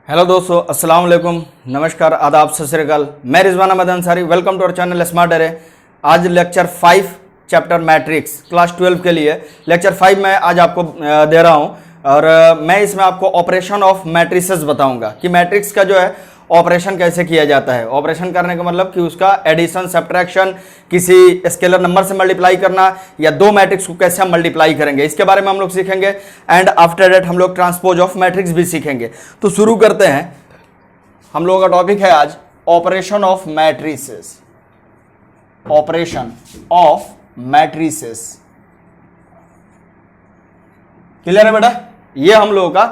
Hello दोस्तों, अस्सलाम वालेकुम, नमस्कार, आदाब, सत श्री अकाल। मैं Rizwan Ahmad Ansari, welcome to our channel smart अरे। आज लेक्चर 5 चैप्टर मैट्रिक्स क्लास 12 के लिए लेक्चर 5 मैं आज आपको दे रहा हूं और मैं इसमें आपको ऑपरेशन ऑफ मैट्रिसेस बताऊंगा कि मैट्रिक्स का जो है ऑपरेशन कैसे किया जाता है। ऑपरेशन करने का मतलब कि उसका एडिशन, सब्ट्रैक्शन, किसी स्केलर नंबर से मल्टीप्लाई करना या दो मैट्रिक्स को कैसे हम मल्टीप्लाई करेंगे, इसके बारे में हम लोग सीखेंगे। एंड आफ्टर दैट हम लोग ट्रांसपोज ऑफ मैट्रिक्स भी सीखेंगे। तो शुरू करते हैं। हम लोगों का टॉपिक है आज operation of matrices. Operation of matrices clear है बेटा? ये हम लोगों का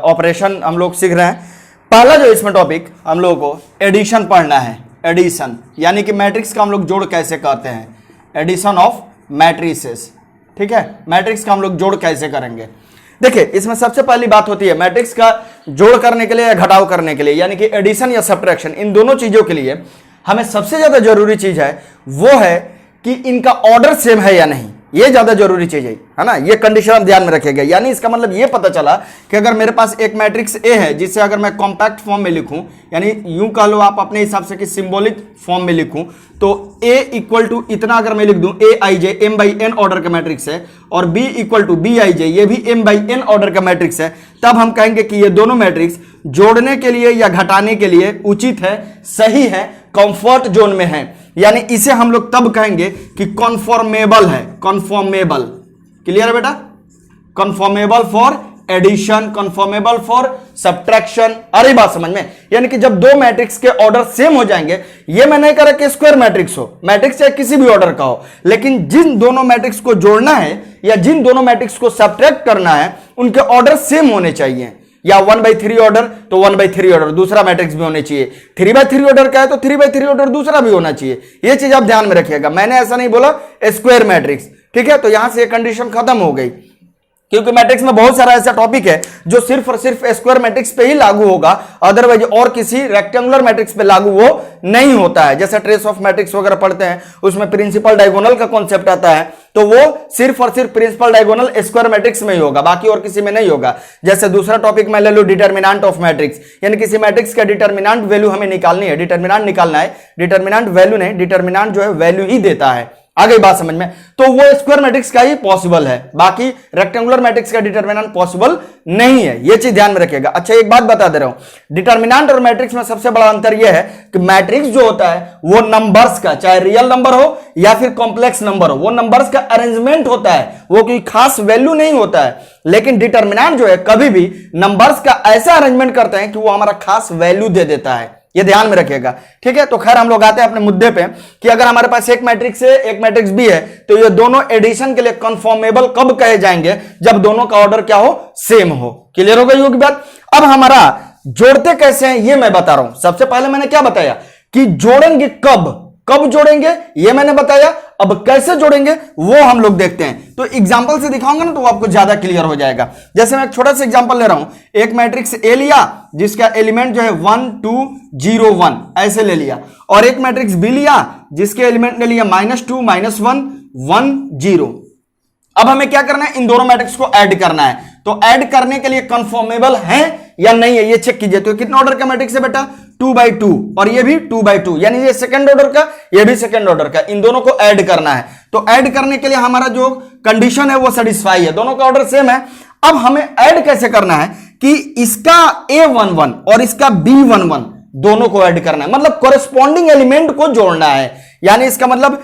ऑपरेशन हम लोग सीख रहे हैं। पहला जो इसमें टॉपिक हम लोगों को एडिशन पढ़ना है। एडिशन यानी कि मैट्रिक्स का हम लोग जोड़ कैसे करते हैं। एडिशन ऑफ मैट्रिसेस, ठीक है। मैट्रिक्स का हम लोग जोड़ कैसे करेंगे। देखिए, इसमें सबसे पहली बात होती है मैट्रिक्स का जोड़ करने के लिए या घटाव करने के लिए, यानी कि एडिशन या सब्ट्रैक्शन, इन दोनों चीजों के लिए हमें सबसे ज्यादा जरूरी चीज है वो है कि इनका ऑर्डर सेम है या नहीं। ये ज्यादा जरूरी चीज है ना। ये कंडीशन आप ध्यान में रखिएगा। यानी इसका मतलब ये पता चला कि अगर मेरे पास एक मैट्रिक्स ए है जिसे अगर मैं कॉम्पैक्ट फॉर्म में लिखूं, यानी यूं कह लो आप अपने हिसाब से कि सिंबॉलिक फॉर्म में लिखूं, तो ए इक्वल टू इतना अगर मैं लिख दूं, A I J M by N order का मैट्रिक्स है, और B equal to B I J ये भी एम बाई एन ऑर्डर का मैट्रिक्स है, तब हम कहेंगे कि ये दोनों मैट्रिक्स जोड़ने के लिए या घटाने के लिए उचित है, सही है, कंफर्ट जोन में है। यानी इसे हम लोग तब कहेंगे कि कॉन्फॉर्मेबल है। कॉन्फॉर्मेबल क्लियर है बेटा? कॉन्फॉर्मेबल फॉर एडिशन, कॉन्फॉर्मेबल फॉर सब्ट्रैक्शन। अरे बात समझ में? यानी कि जब दो मैट्रिक्स के ऑर्डर सेम हो जाएंगे, ये मैं नहीं कह रहा कि स्क्वायर मैट्रिक्स हो, मैट्रिक्स चाहे किसी भी ऑर्डर का हो, लेकिन जिन दोनों मैट्रिक्स को जोड़ना है या जिन दोनों मैट्रिक्स को सब्ट्रैक्ट करना है उनके ऑर्डर सेम होने चाहिए। या 1/3 ऑर्डर तो 1/3 ऑर्डर दूसरा मैट्रिक्स भी होने चाहिए। 3/3 ऑर्डर का है तो 3/3 ऑर्डर दूसरा भी होना चाहिए। ये चीज आप ध्यान में रखिएगा। मैंने ऐसा नहीं बोला स्क्वायर मैट्रिक्स, ठीक है। तो यहां से ये कंडीशन खत्म हो गई, क्योंकि मैट्रिक्स में बहुत सारा ऐसा टॉपिक है जो सिर्फ और सिर्फ स्क्वायर मैट्रिक्स पे ही लागू होगा, अदरवाइज और किसी रेक्टेंगुलर मैट्रिक्स पे लागू वो नहीं होता है। जैसे ट्रेस ऑफ मैट्रिक्स वगैरह पढ़ते हैं, उसमें प्रिंसिपल डायगोनल का कॉन्सेप्ट आता है, तो वो सिर्फ और सिर्फ प्रिंसिपल डायगोनल स्क्वायर मैट्रिक्स में ही होगा, बाकी और किसी में नहीं होगा। जैसे दूसरा टॉपिक मैं ले लूं डिटर्मिनेंट ऑफ मैट्रिक्स, यानी किसी मैट्रिक्स का डिटर्मिनेंट वैल्यू हमें निकालनी है। डिटर्मिनेंट निकालना है, डिटर्मिनेंट वैल्यू नहीं, डिटर्मिनेंट जो है वैल्यू ही देता है। आ गई बात समझ में? तो वो स्क्वायर मैट्रिक्स का ही पॉसिबल है, बाकी रेक्टेंगुलर मैट्रिक्स का डिटर्मिनेंट पॉसिबल नहीं है। ये चीज ध्यान में रखिएगा। अच्छा, एक बात बता दे रहा हूं, डिटर्मिनेंट और मैट्रिक्स में सबसे बड़ा अंतर यह है कि मैट्रिक्स जो होता है वो नंबर्स का, चाहे रियल नंबर हो या फिर कॉम्प्लेक्स नंबर हो, वो नंबर्स का अरेंजमेंट होता है, वो कोई खास वैल्यू नहीं होता है। लेकिन डिटर्मिनेंट जो है कभी भी नंबर्स का ऐसा अरेंजमेंट करते हैं कि वो हमारा खास वैल्यू दे देता है। ये ध्यान में रखिएगा, ठीक है। तो खैर हम लोग आते हैं अपने मुद्दे पे कि अगर हमारे पास एक मैट्रिक्स है एक मैट्रिक्स बी है, तो ये दोनों एडिशन के लिए कन्फॉर्मेबल कब कहे जाएंगे? जब दोनों का ऑर्डर क्या हो? सेम हो। क्लियर हो गई होगी बात? अब हमारा जोड़ते कैसे हैं ये मैं बता रहा हूं। सबसे पहले मैंने क्या बताया कि जोड़ेंगे कब, कब जोड़ेंगे ये मैंने बताया। अब कैसे जोड़ेंगे वो हम लोग देखते हैं। तो एग्जांपल से दिखाऊंगा ना तो आपको ज्यादा क्लियर हो जाएगा। जैसे मैं एक छोटा सा एग्जांपल ले रहा हूं, एक मैट्रिक्स ए लिया जिसका एलिमेंट जो है 1 2 0 1 ऐसे ले लिया, और एक मैट्रिक्स बी लिया जिसके एलिमेंट ले लिया -2 -1 1 0। अब हमें क्या करना है? इन दोनों मैट्रिक्स को ऐड करना है। तो ऐड करने के लिए कंफर्मेबल है या नहीं है ये चेक कीजिए। तो कितना ऑर्डर का मैट्रिक्स है बेटा? 2/2, और ये भी 2/2, यानी ये सेकंड ऑर्डर का, ये भी सेकंड ऑर्डर का। इन दोनों को ऐड करना है। तो ऐड करने के लिए हमारा जो कंडीशन है वो सेटिस्फाई है, दोनों का ऑर्डर सेम है। अब हमें ऐड कैसे करना है कि इसका A11 और इसका B11 दोनों को ऐड करना है, मतलब कोरेस्पॉन्डिंग एलिमेंट को जोड़ना है। यानी इसका मतलब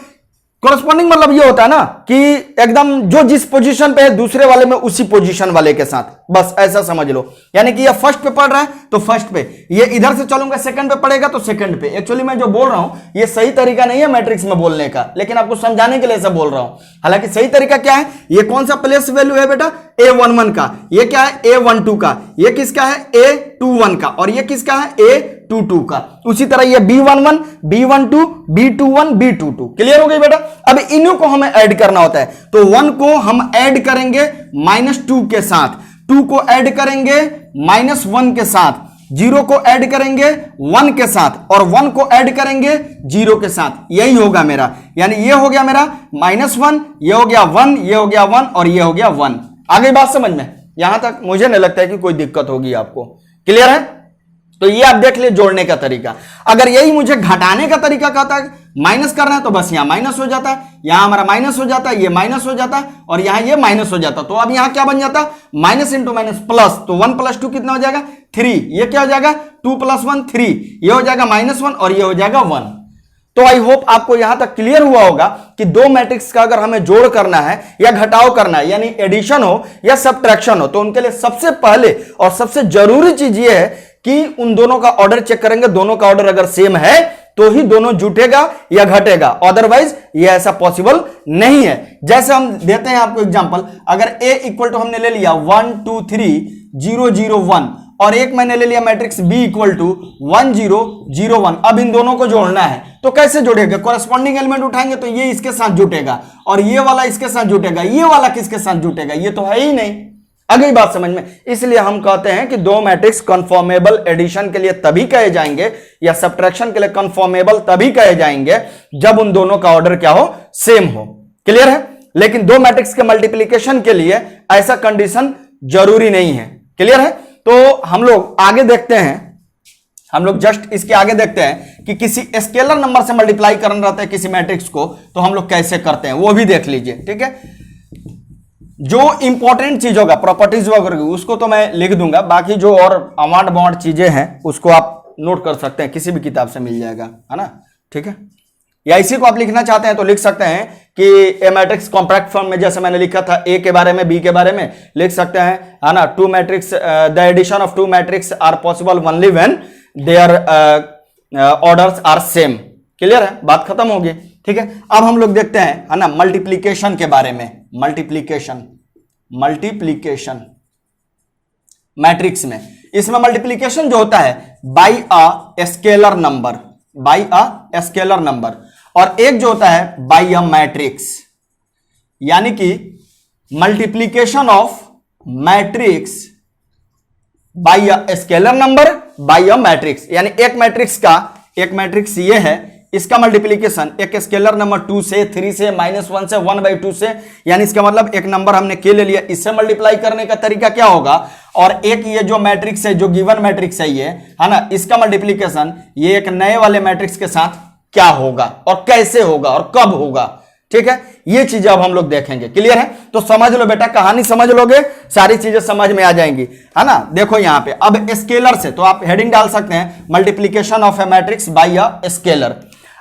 कोरेस्पॉन्डिंग मतलब ये होता है ना कि एकदम जो जिस पोजीशन पे है दूसरे वाले में उसी पोजीशन वाले के साथ, बस ऐसा समझ लो। यानी कि ये फर्स्ट पे पढ़ रहा है तो फर्स्ट पे, ये इधर से चलूंगा सेकंड पे पढ़ेगा तो सेकंड पे। एक्चुअली मैं जो बोल रहा हूं ये सही तरीका नहीं है मैट्रिक्स में बोलने का, लेकिन आपको समझाने के लिए ऐसा बोल रहा हूं। हालांकि सही तरीका क्या है? ये कौन सा प्लेस वैल्यू है बेटा? A11 का। ये क्या है? A12 का। ये किसका है? A21 का। और ये किसका है? A22 का। उसी तरह ये B11 B12 B21 B22। Clear हो गई बेटा? अब इन्हीं को हमें ऐड करना होता है। तो 1 को हम ऐड करेंगे -2 के साथ, 2 को ऐड करेंगे -1 के साथ, 0 को ऐड करेंगे 1 के साथ, और 1 को ऐड करेंगे 0 के साथ। यही होगा मेरा, यानी ये हो गया मेरा -1, ये हो गया 1, ये हो गया 1, और ये हो गया 1। आ गई बात समझ में? यहां तक मुझे नहीं लगता है कि कोई दिक्कत होगी आपको। क्लियर है? तो ये आप देख ले जोड़ने का तरीका। अगर यही मुझे घटाने का तरीका कहता है, माइनस करना है, तो बस यहां माइनस हो जाता है, यहां हमारा माइनस हो जाता है, ये माइनस हो जाता है और यहां ये माइनस हो जाता। तो अब यहां क्या बन जाता? Minus into minus plus. तो 1 + 2 कितना हो जाएगा? 3। ये क्या हो जाएगा? 2 + 1 3। ये हो जाएगा -1 और ये हो जाएगा 1। तो आई होप आपको यहां तक क्लियर हुआ होगा कि दो मैट्रिक्स का अगर हमें जोड़ करना है या घटाव करना है, यानी एडिशन हो या सब्ट्रैक्शन हो, तो उनके लिए सबसे पहले और सबसे जरूरी चीज ये है कि उन दोनों का ऑर्डर चेक करेंगे। दोनों का ऑर्डर अगर सेम है तो ही दोनों जुटेगा या घटेगा, अदरवाइज ये ऐसा पॉसिबल नहीं है। जैसे हम देते हैं आपको एग्जांपल, अगर a इक्वल टू हमने ले लिया 1 2 3 0 0 1 और एक मैंने ले लिया मैट्रिक्स b इक्वल टू 1 0 0 1। अब इन दोनों को जोड़ना है तो कैसे जोड़ेगा? कॉरेस्पॉन्डिंग एलिमेंट उठाएंगे तो ये इसके साथ जुटेगा और ये वाला इसके साथ जुटेगा, ये वाला किसके साथ जुटेगा? ये तो है ही नहीं। अगली बात समझ में। इसलिए हम कहते हैं कि दो मैट्रिक्स कन्फॉर्मेबल एडिशन के लिए तभी कहे जाएंगे या सब्ट्रैक्शन के लिए कन्फॉर्मेबल तभी कहे जाएंगे जब उन दोनों का ऑर्डर क्या हो? सेम हो। क्लियर है? लेकिन दो मैट्रिक्स के मल्टीप्लीकेशन के लिए ऐसा कंडीशन जरूरी नहीं है। क्लियर है? तो हम लोग आगे देखते हैं, हम लोग जस्ट इसके आगे देखते हैं कि किसी स्केलर नंबर से मल्टीप्लाई करना रहता है किसी मैट्रिक्स को, तो हम लोग कैसे करते हैं वो भी देख लीजिए। ठीक है? जो इंपॉर्टेंट चीज होगा, प्रॉपर्टीज वगैरह, उसको तो मैं लिख दूंगा, बाकी जो और अवांड बाउंड चीजें हैं उसको आप नोट कर सकते हैं, किसी भी किताब से मिल जाएगा, है ना? ठीक है? या इसी को आप लिखना चाहते हैं तो लिख सकते हैं कि ए मैट्रिक्स कॉम्पैक्ट फॉर्म में, जैसे मैंने लिखा था ए के बारे में, बी के बारे में लिख सकते हैं, है ना? Two matrix, the addition of two matrix are possible only when their orders are same. Clear है? बात खत्म होगी। ठीक है? अब हम लोग देखते हैं, है ना, मल्टीप्लीकेशन के बारे में। मल्टीप्लीकेशन मैट्रिक्स में, इसमें मल्टीप्लीकेशन जो होता है by a scalar number, by a scalar number, और एक जो होता है बाय अ मैट्रिक्स, यानी कि multiplication of matrix bye a scalar number by a matrix, यानी एक मैट्रिक्स ये है, इसका मल्टीप्लीकेशन एक स्केलर नंबर 2 से, 3 से, -1 से, 1/2 से, यानी इसका मतलब एक नंबर हमने के ले लिया, इससे मल्टीप्लाई करने का तरीका क्या होगा, और एक ये जो मैट्रिक्स है, जो गिवन मैट्रिक्स है ये, है ना, इसका मल्टीप्लीकेशन ये एक नए वाले मैट्रिक्स के साथ क्या होगा और कैसे होगा और कब होगा। ठीक है? ये चीजें अब हम लोग देखेंगे। क्लियर है? तो समझ लो बेटा, कहानी समझ लोगे, सारी चीजें समझ में आ जाएंगी, है ना? देखो यहां पे अब स्केलर से, तो आप हेडिंग डाल सकते हैं multiplication of A matrix bye a scalar.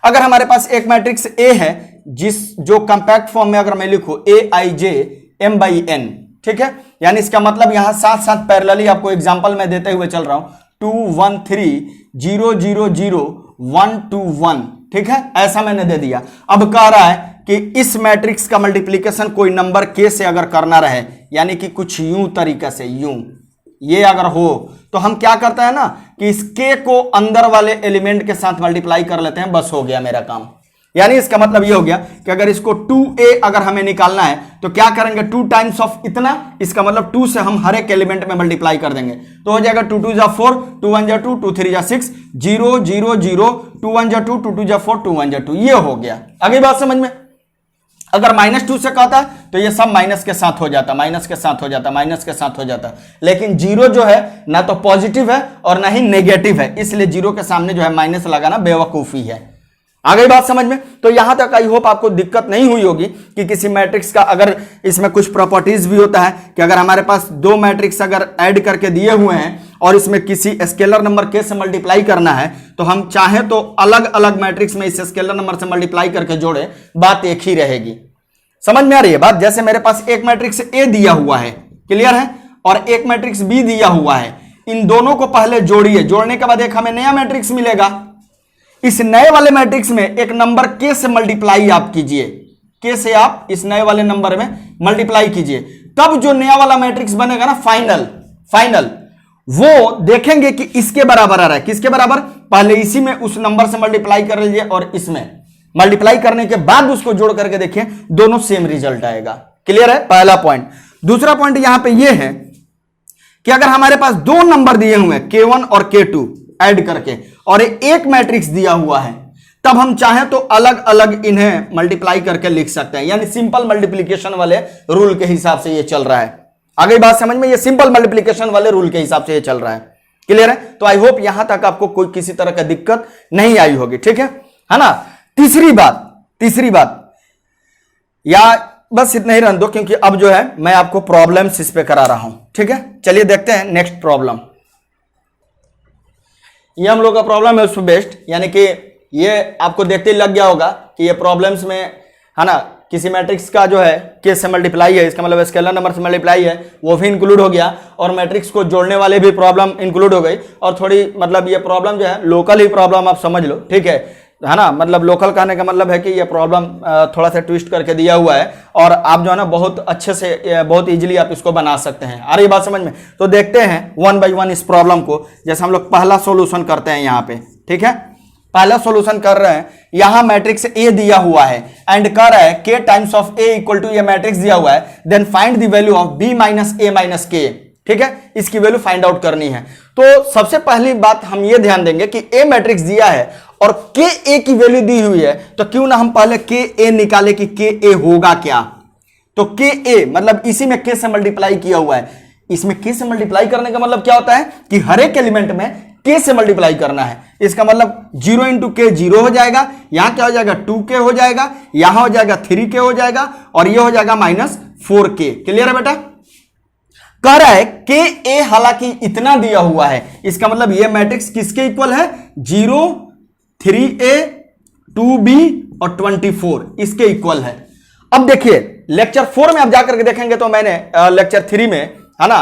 अगर हमारे पास एक मैट्रिक्स ए है, जो कंपैक्ट फॉर्म में अगर मैं लिखूं aij m/n, ठीक है, यानी इसका मतलब यहां साथ साथ पैरेलली आपको एग्जांपल में देते हुए चल रहा हूं, 2 1 3 0 0 0 1 2 1, ठीक है, ऐसा मैंने दे दिया। अब कह रहा है कि इस मैट्रिक्स का मल्टीप्लीकेशन कोई नंबर के से अगर करना रहे, यानी कि कुछ यूं तरीका से, यूं ये अगर हो, तो हम क्या करते हैं ना कि इस के को अंदर वाले एलिमेंट के साथ मल्टीप्लाई कर लेते हैं, बस हो गया मेरा काम। यानी इसका मतलब ये हो गया कि अगर इसको 2a अगर हमें निकालना है तो क्या करेंगे, 2 टाइम्स ऑफ इतना, इसका मतलब 2 से हम हर एक एलिमेंट में मल्टीप्लाई कर देंगे, तो हो जाएगा 2 2 जा 4, 2 1 जा 2, 2 3 जा 6, 0 0 0, 2 1 जा 2, 2 2 जा 4, 2 1 जा 2, ये हो गया। अगली बात समझ में। अगर -2 से कहता तो ये सब माइनस के साथ हो जाता, माइनस के साथ हो जाता, माइनस के साथ हो जाता, लेकिन जीरो जो है ना तो पॉजिटिव है और ना ही नेगेटिव है, इसलिए जीरो के सामने जो है माइनस लगाना बेवकूफी है। आ गई बात समझ में। तो यहां तक आई होप आपको दिक्कत नहीं हुई होगी कि किसी मैट्रिक्स का, अगर इसमें कुछ प्रॉपर्टीज भी होता है कि अगर हमारे पास दो मैट्रिक्स अगर ऐड करके दिए हुए हैं और इसमें किसी स्केलर नंबर के से मल्टीप्लाई करना है, तो हम चाहें तो अलग अलग मैट्रिक्स में इस स्केलर नंबर से मल्टीप्लाई करके जोड़े, बात एक ही रहेगी। समझ में आ रही है बात? जैसे मेरे पास एक मैट्रिक्स ए दिया हुआ है, क्लियर है, और एक मैट्रिक्स बी दिया हुआ है, इन दोनों को पहले जोड़िए, जोड़ने के बाद एक हमें नया मैट्रिक्स मिलेगा। इस नए वाले मैट्रिक्स में एक नंबर के से मल्टीप्लाई आप कीजिए, के से आप इस नए वाले नंबर में मल्टीप्लाई कीजिए, तब जो नया वाला मैट्रिक्स बनेगा ना फाइनल, वो देखेंगे कि इसके बराबर आ रहा है। किसके बराबर? पहले इसी में उस नंबर से मल्टीप्लाई कर लीजिए और इसमें मल्टीप्लाई करने के बाद उसको जोड़ करके देखिए, दोनों सेम रिजल्ट आएगा। क्लियर है? पहला पॉइंट। दूसरा पॉइंट यहां पे ये है कि अगर हमारे पास दो नंबर दिए हुए हैं K1 और K2 ऐड करके, और एक मैट्रिक्स दिया हुआ है, तब हम चाहें तो अलग अलग इन्हें मल्टीप्लाई करके लिख सकते हैं, यानी सिंपल मल्टीप्लीकेशन वाले रूल के हिसाब से ये चल रहा है। आ गई बात समझ में? ये सिंपल मल्टीप्लिकेशन वाले रूल के हिसाब से ये चल रहा है। क्लियर है? तो आई होप यहां तक आपको कोई किसी तरह का दिक्कत नहीं आई होगी। ठीक है ना? तीसरी बात या बस इतना ही रहने दो, क्योंकि अब जो है मैं आपको प्रॉब्लम्स इस पे करा रहा हूं। ठीक है, चलिए देखते हैं नेक्स्ट प्रॉब्लम। ये हम लोग का प्रॉब्लम है उस पर बेस्ड, यानी कि ये आपको देखते ही लग गया होगा कि ये प्रॉब्लम्स में है ना, किसी मैट्रिक्स का जो है के से मल्टीप्लाई है, इसका मतलब स्केलर नंबर से मल्टीप्लाई है, वो भी इंक्लूड हो गया, और मैट्रिक्स को जोड़ने वाले भी प्रॉब्लम इंक्लूड हो गई। और थोड़ी मतलब ये प्रॉब्लम जो है लोकल ही प्रॉब्लम आप समझ लो। ठीक है ना? मतलब लोकल कहने का मतलब है कि ये प्रॉब्लम थोड़ा सा ट्विस्ट करके दिया हुआ है, और आप जो है ना बहुत अच्छे से बहुत इजीली आप इसको बना सकते हैं। आ रही बात समझ में? तो देखते हैं वन बाय वन इस प्रॉब्लम को। जैसे हम लोग पहला सॉल्यूशन करते हैं यहाँ पे। ठीक है, पहला सॉल्यूशन कर रहे हैं। यहां मैट्रिक्स ए दिया हुआ है एंड कर रहा है K times of A equal to, ये मैट्रिक्स दिया हुआ है, then find the value of B minus A minus K. ठीक है, इसकी वैल्यू फाइंड आउट करनी है। तो सबसे पहली बात हम ये ध्यान देंगे कि ए मैट्रिक्स दिया है और के ए की वैल्यू दी हुई है, तो क्यों ना हम पहले के ए निकाले कि के ए होगा क्या। तो के ए मतलब इसी में के से मल्टीप्लाई किया हुआ है। इसमें के से मल्टीप्लाई करने का मतलब क्या होता है कि हर एक एलिमेंट में के से मल्टीप्लाई करना है। इसका मतलब 0 इंटू के 0 हो जाएगा, यहां क्या हो जाएगा 2k हो जाएगा, यहां हो जाएगा 3k हो जाएगा, और ये हो जाएगा -4k। क्लियर है बेटा? कह रहा है के ए हालांकि इतना दिया हुआ है, इसका मतलब ये मैट्रिक्स किसके इक्वल है? 0, 3a, 2b और 24 इसके इक्वल है। अब देखिए लेक्चर 4 में आप जाकर के देखेंगे तो मैंने लेक्चर 3 में है ना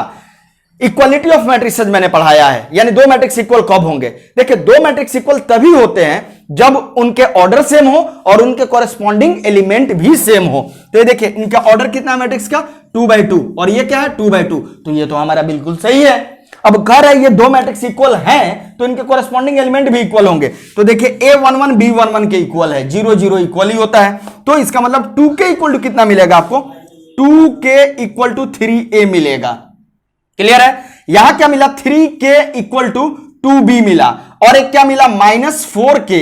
इक्वालिटी ऑफ मैट्रिक्सेस मैंने पढ़ाया है, यानी दो मैट्रिक्स इक्वल कब होंगे। देखिए दो मैट्रिक्स इक्वल तभी होते हैं जब उनके ऑर्डर सेम हो और उनके कॉरेस्पॉन्डिंग एलिमेंट भी सेम हो। तो ये देखिए इनका ऑर्डर कितना है मैट्रिक्स का? 2/2, और ये क्या है 2/2, तो ये तो हमारा बिल्कुल सही है। अब कह रहा है ये दो मैट्रिक्स इक्वल हैं तो इनके कॉरेस्पॉन्डिंग एलिमेंट भी इक्वल होंगे। तो देखिए A11 B11 के इक्वल है, 0 0 इक्वल ही होता है। तो इसका मतलब 2k इक्वल टू कितना मिलेगा आपको? 2k इक्वल टू 3a मिलेगा। क्लियर है? यहां क्या मिला? 3k इक्वल टू 2b मिला, और एक क्या मिला? -4k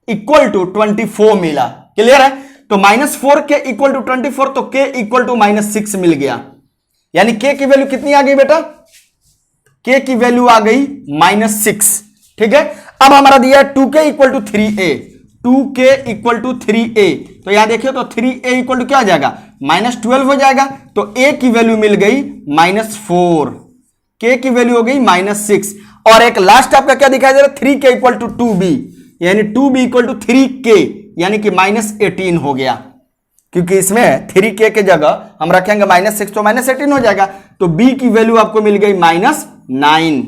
इक्वल टू 24 मिला। क्लियर है? तो -4k इक्वल टू 24, तो k इक्वल टू -6 मिल गया। यानी k की वैल्यू कितनी आ गई बेटा? k की वैल्यू आ गई -6। ठीक है, अब हमारा दिया है 2k equal to 3a, 2k equal to 3a, तो यहां देखिए तो 3a इक्वल टू क्या आ जाएगा? -12 हो जाएगा। तो a की वैल्यू मिल गई -4, k की वैल्यू हो गई -6, और एक लास्ट आपका क्या दिखाई दे रहा है? 3k इक्वल टू 2b, यानी 2b इक्वल टू 3k, यानी कि -18 हो गया, क्योंकि इसमें 3k के जगह हम रखेंगे -6 तो -18 हो जाएगा। तो b की वैल्यू आपको मिल गई -9।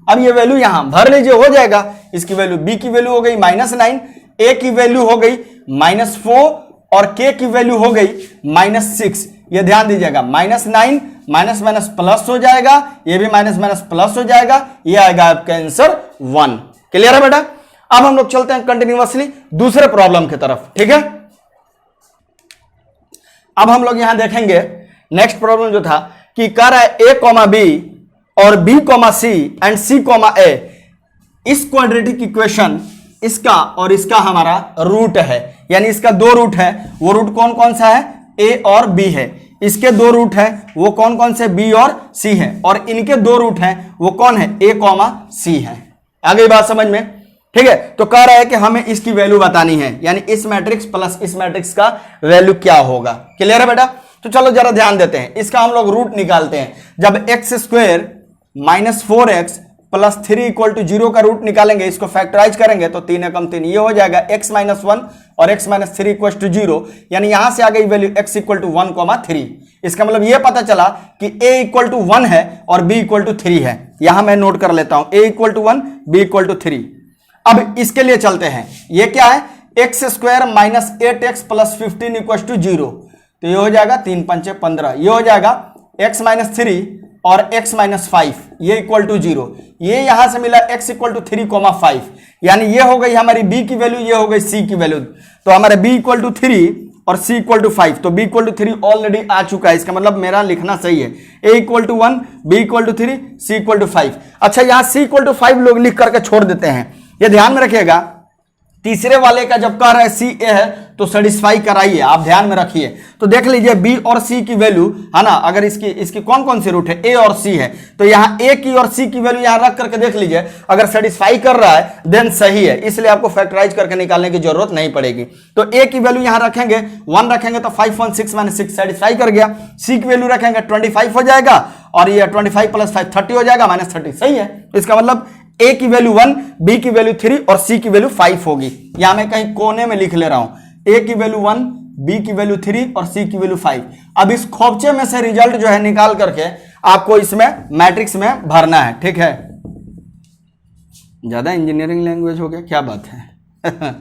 अब ये वैल्यू यहां भर लीजिए, हो जाएगा। इसकी वैल्यू b की वैल्यू हो गई -9, a की वैल्यू हो गई -4, और k की वैल्यू हो गई -6। ये ध्यान दीजिएगा, -9 माइनस माइनस प्लस हो जाएगा, ये भी माइनस माइनस प्लस हो जाएगा, ये आएगा आपका आंसर 1। क्लियर है बेटा? अब हम लोग चलते हैं कंटिन्यूअसली दूसरे प्रॉब्लम की तरफ। ठीक है, अब हम लोग यहां देखेंगे नेक्स्ट प्रॉब्लम जो था कि कह रहा है a, b और b, c and c, a इस क्वाड्रेटिक इक्वेशन इसका और इसका हमारा रूट है, यानी इसका दो रूट है। वो रूट कौन कौन सा है? a और b है। इसके दो रूट है, वो कौन कौन से? b और c है। और इनके दो रूट हैं, वो कौन है? a, c है। आ गई बात समझ में? ठीक है, तो कह रहा है कि हमें इसकी वैल्यू बतानी है, यानी इस मैट्रिक्स प्लस इस मैट्रिक्स का वैल्यू क्या होगा। क्लियर है बेटा? तो चलो जरा ध्यान देते हैं, इसका हम लोग रूट निकालते हैं। जब x² - 4x plus 3 equal to 0 का रूट निकालेंगे, इसको फैक्टराइज करेंगे तो 3 एकम 3, ये हो जाएगा x - 1 और x - 3 इक्वल टू 0, यानी यहां से आ गई वैल्यू x इक्वल टू 1, 3। इसका मतलब ये पता चला कि a इक्वल टू 1 है और b इक्वल टू 3 है। यहां मैं नोट कर लेता हूं, a equal to 1, b equal to 3। अब इसके लिए चलते हैं, ये क्या है? x² - 8x plus 15 equal to 0, तो ये हो जाएगा 3 × 5 = 15, ये हो जाएगा x - 3 और x - 5 ये इक्वल टू 0, ये यहां से मिला x इक्वल टू 3, 5, यानी ये हो गई हमारी b की वैल्यू, ये हो गई c की वैल्यू। तो हमारे b इक्वल टू 3 और c इक्वल टू 5, तो b इक्वल टू 3 ऑलरेडी आ चुका है। इसका मतलब मेरा लिखना सही है, a equal to 1, b equal to 3, c equal to 5। अच्छा, यहां c इक्वल टू 5 लोग लिख करके छोड़ देते हैं। ये ध्यान में रखिएगा, तीसरे वाले का जब कह रहा है सी ए है तो सेटिस्फाई कराइए, आप ध्यान में रखिए। तो देख लीजिए बी और सी की वैल्यू है ना, अगर इसकी कौन कौन सी रूट है, ए और सी है, तो यहाँ ए की और सी की वैल्यू यहाँ रख करके देख लीजिए, अगर सेटिस्फाई कर रहा है देन सही है, इसलिए आपको फैक्टराइज करके निकालने की जरूरत नहीं पड़ेगी। तो ए की वैल्यू यहाँ रखेंगे 1 रखेंगे तो 5 1 6 माइनस 6 सेटिस्फाई कर गया। सी की वैल्यू रखेंगे 25 हो जाएगा और ये 25 प्लस 5 30 हो जाएगा, माइनस 30 सही है। इसका मतलब ए की वैल्यू 1, बी की वैल्यू 3 और सी की वैल्यू 5 होगी। यहां मैं कहीं कोने में लिख ले रहा हूं, ए की वैल्यू 1, बी की वैल्यू 3 और सी की वैल्यू 5। अब इस खोपचे में से रिजल्ट जो है निकाल करके आपको इसमें मैट्रिक्स में भरना है, ठीक है। ज्यादा इंजीनियरिंग लैंग्वेज हो गया, क्या बात है।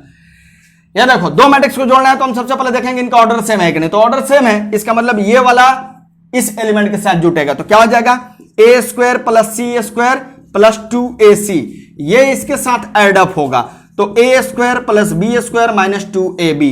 ये देखो दो मैट्रिक्स को जोड़ना है तो हम सबसे पहले देखेंगे इनका ऑर्डर सेम है कि नहीं। तो ऑर्डर सेम है, इसका मतलब ये वाला इस एलिमेंट के साथ जुटेगा, तो क्या हो जाएगा A square plus C square plus 2ac, ये इसके साथ एड अप होगा तो A square plus B square minus 2ab।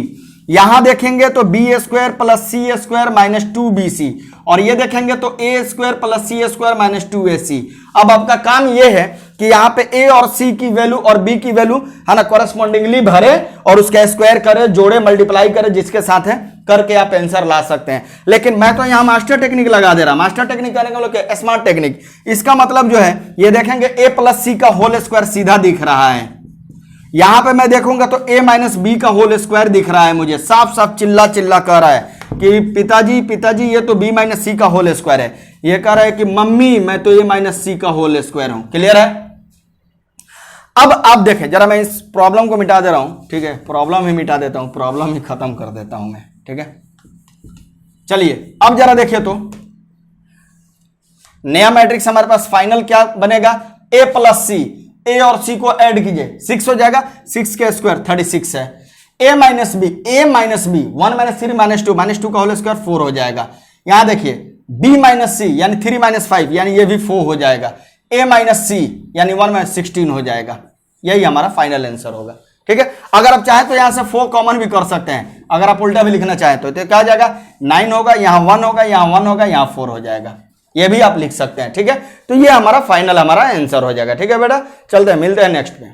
यहां देखेंगे तो B square plus C square minus 2bc, और ये देखेंगे तो A square plus C square minus 2ac। अब आपका काम ये है कि यहाँ पे ए और सी की वैल्यू और बी की वैल्यू है ना कॉरेस्पॉन्डिंगली भरे और उसका स्क्वायर करे, जोड़े, मल्टीप्लाई करे, जिसके साथ है करके आप आंसर ला सकते हैं। लेकिन मैं तो यहां मास्टर टेक्निक लगा दे रहा, मास्टर टेक्निक कहने का मतलब स्मार्ट टेक्निक। इसका मतलब जो है ये देखेंगे ए प्लस सी का होल स्क्वायर सीधा दिख रहा है, यहां पे मैं देखूंगा तो ए माइनस बी का होल स्क्वायर दिख रहा है, मुझे साफ साफ चिल्ला चिल्ला कह रहा है कि पिताजी पिताजी ये तो बी माइनस सी का होल स्क्वायर है। ये कह रहा है कि मम्मी मैं तो ए माइनस सी का होल स्क्वायर हूं। क्लियर है? अब आप देखें जरा, मैं इस प्रॉब्लम को मिटा दे रहा हूं, ठीक है, प्रॉब्लम ही मिटा देता हूं, प्रॉब्लम ही खत्म कर देता हूं मैं, ठीक है। चलिए अब जरा देखिए तो नया मैट्रिक्स हमारे पास फाइनल क्या बनेगा, ए प्लस सी, ए और सी को ऐड कीजिए 6 हो जाएगा, 6 के स्क्वायर 36 है। ए माइनस बी 1 माइनस 3 माइनस 2 का होल स्क्वायर 4 हो जाएगा। यहां देखिए बी माइनस सी यानी 3 माइनस 5 यानी ये भी 4 हो जाएगा। ए माइनस सी यानी 1 माइनस 16 हो जाएगा। यही हमारा फाइनल आंसर होगा, ठीक है। अगर आप चाहें तो यहां से 4 कॉमन भी कर सकते हैं, अगर आप उल्टा भी लिखना चाहें तो क्या हो जाएगा 9 होगा, यहां 1 होगा, यहां 1 होगा, यहां 4 हो जाएगा, ये भी आप लिख सकते हैं, ठीक है। तो ये हमारा फाइनल हमारा आंसर हो जाएगा, ठीक है बेटा। चलते हैं, मिलते हैं नेक्स्ट में।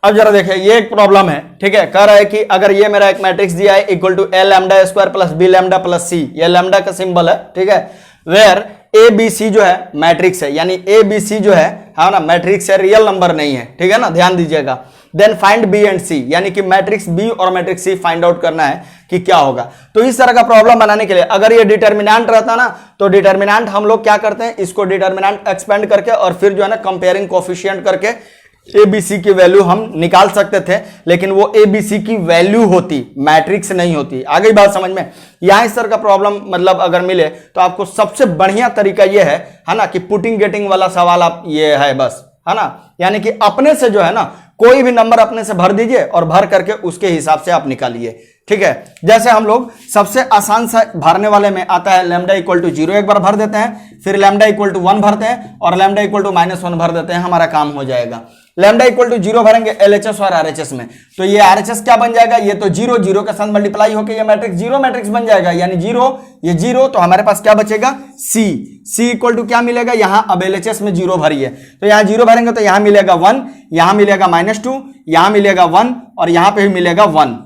अब जरा देखिए ये एक प्रॉब्लम है, ठीक है। कह रहा है कि अगर ये मेरा एक मैट्रिक्स दिया है equal to A lambda square plus B lambda plus C, ये लैम्डा का सिंबल है, ठीक है। वेयर ए बी सी जो है मैट्रिक्स है, यानी ए बी सी जो है ना मैट्रिक्स है, रियल नंबर नहीं है, ठीक है ना, ध्यान दीजिएगा। देन फाइंड बी एंड सी, यानी कि मैट्रिक्स बी और मैट्रिक्स सी फाइंड आउट करना है कि क्या होगा। तो इस तरह का प्रॉब्लम बनाने के लिए अगर ये डिटर्मिनेंट रहता ना, तो डिटर्मिनेंट हम लोग क्या करते हैं, इसको डिटर्मिनेंट एक्सपेंड करके और फिर जो है ना कंपेयरिंग कोफिशिएंट करके ए बी सी की वैल्यू हम निकाल सकते थे, लेकिन वो ए बी सी की वैल्यू होती, मैट्रिक्स नहीं होती। आ गई बात समझ में। यहां इस तरह का प्रॉब्लम मतलब अगर मिले तो आपको सबसे बढ़िया तरीका ये है ना, कि पुटिंग गेटिंग वाला सवाल आप ये है बस, है ना, यानी कि अपने से जो है ना कोई भी नंबर अपने से भर दीजिए और भर करके उसके हिसाब से आप निकालिए, ठीक है। जैसे हम लोग सबसे आसान सा भरने वाले में आता है लैम्डा इक्वल टू 0 एक बार भर देते हैं, फिर लैम्डा इक्वल टू 1 भरते हैं और लैम्डा इक्वल टू -1 भर देते हैं, हमारा काम हो जाएगा। लैम्डा इक्वल टू 0 भरेंगे एलएचएस और आरएचएस में, तो ये आरएचएस क्या बन जाएगा, ये तो 0 0 के साथ मल्टीप्लाई होकर ये मैट्रिक्स 0 मैट्रिक्स बन जाएगा, यानी 0 ये 0, तो हमारे पास क्या बचेगा सी। सी इक्वल टू क्या मिलेगा, यहां अब एलएचएस में 0 भरिए, तो यहां 0 भरेंगे तो यहां मिलेगा 1, यहां मिलेगा -2, यहां मिलेगा 1 और यहां पे भी मिलेगा 1।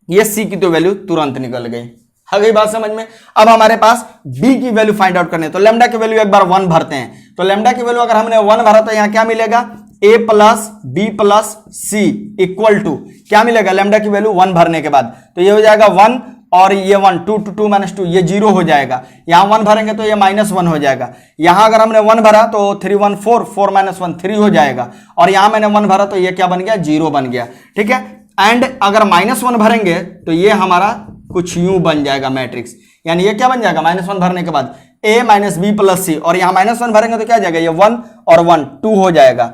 ये सी की तो वैल्यू तुरंत निकल गई। आ गई बात समझ में। अब हमारे पास बी की वैल्यू फाइंड आउट करनी है, तो लैम्डा की वैल्यू एक बार 1 भरते हैं, तो लैम्डा की वैल्यू अगर हमने 1 भरा तो यहां क्या मिलेगा, A plus B plus C equal to क्या मिलेगा, लैम्डा की वैल्यू 1 भरने के बाद तो ये हो जाएगा 1 और ये 1, 2 2 -2 ये 0 हो जाएगा। यहां 1 भरेंगे तो ये -1 हो जाएगा। यहां अगर हमने 1 भरा तो 3 1 4 4 -1 3 हो जाएगा, और यहां मैंने 1 भरा तो ये क्या बन गया 0 बन गया, ठीक है। एंड अगर -1 भरेंगे तो ये हमारा कुछ यूं बन जाएगा मैट्रिक्स, यानी ये क्या बन जाएगा -1 भरने के बाद a माइनस बी प्लस सी, और यहां -1 भरेंगे तो क्या जाएगा ये 1 और 1 2 हो जाएगा,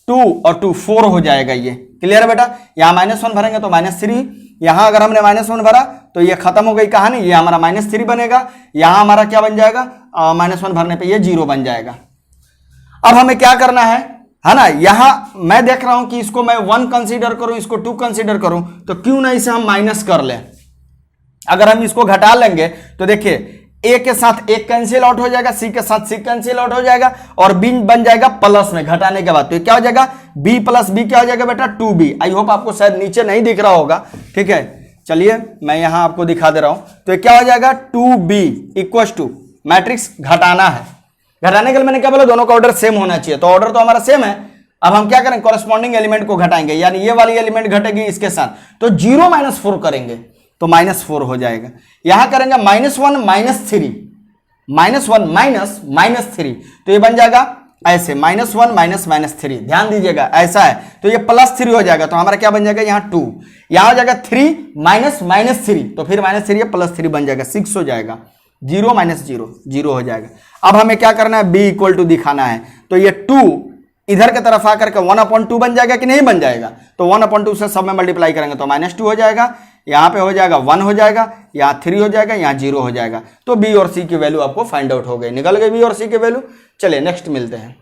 2 और 2 4 हो जाएगा। ये क्लियर है बेटा। यहां -1 भरेंगे तो -3, यहां अगर हमने -1 भरा तो ये खत्म हो गई कहानी, ये हमारा -3 बनेगा। यहां हमारा क्या बन जाएगा, -1 भरने पे ये 0 बन जाएगा। अब हमें क्या करना है ना, यहां मैं देख रहा हूं कि इसको मैं 1 कंसीडर करूं, इसको 2 कंसीडर करूं, तो क्यों ना इसे हम माइनस कर लें। अगर हम इसको घटा लेंगे तो देखिए ए के साथ एक कैंसिल आउट हो जाएगा, सी के साथ सी कैंसिल आउट हो जाएगा और बी बन जाएगा प्लस में घटाने के बाद। तो ये क्या हो जाएगा, बी प्लस बी क्या हो जाएगा बेटा 2b। आई होप आपको शायद नीचे नहीं दिख रहा होगा, ठीक है। चलिए मैं यहां आपको दिखा दे रहा हूं। तो ये क्या हो जाएगा 2b इक्वल टू मैट्रिक्स घटाना है। घटाने के लिए मैंने क्या बोला, दोनों का ऑर्डर सेम होना चाहिए। तो ऑर्डर तो हमारा सेम है। अब हम क्या करेंगे, कॉरेस्पॉन्डिंग एलिमेंट को घटाएंगे, यानी ये वाली एलिमेंट घटेगी इसके साथ, तो 0 - 4 करेंगे तो -4 हो जाएगा। यहां करेंगे -1 - 3, -1 - -3, तो ये बन जाएगा ऐसे -1 - -3। ध्यान दीजिएगा ऐसा है, तो ये +3 हो जाएगा। तो हमारा क्या बन जाएगा यहाँ 2, यहां हो जाएगा 3 -3, तो फिर -3 या +3 बन जाएगा 6 हो जाएगा। 0 - 0 0 हो जाएगा। अब हमें क्या करना है, b = दिखाना है। तो ये 2 इधर की तरफ आकर के 1/2 बन जाएगा कि नहीं बन जाएगा। तो 1/2 से सब में मल्टीप्लाई करेंगे तो -2 हो जाएगा, यहाँ पे हो जाएगा 1 हो जाएगा, यहाँ 3 हो जाएगा, यहाँ 0 हो जाएगा। तो बी और सी की वैल्यू आपको फाइंड आउट हो गई, निकल गई बी और सी की वैल्यू। चलिए नेक्स्ट मिलते हैं।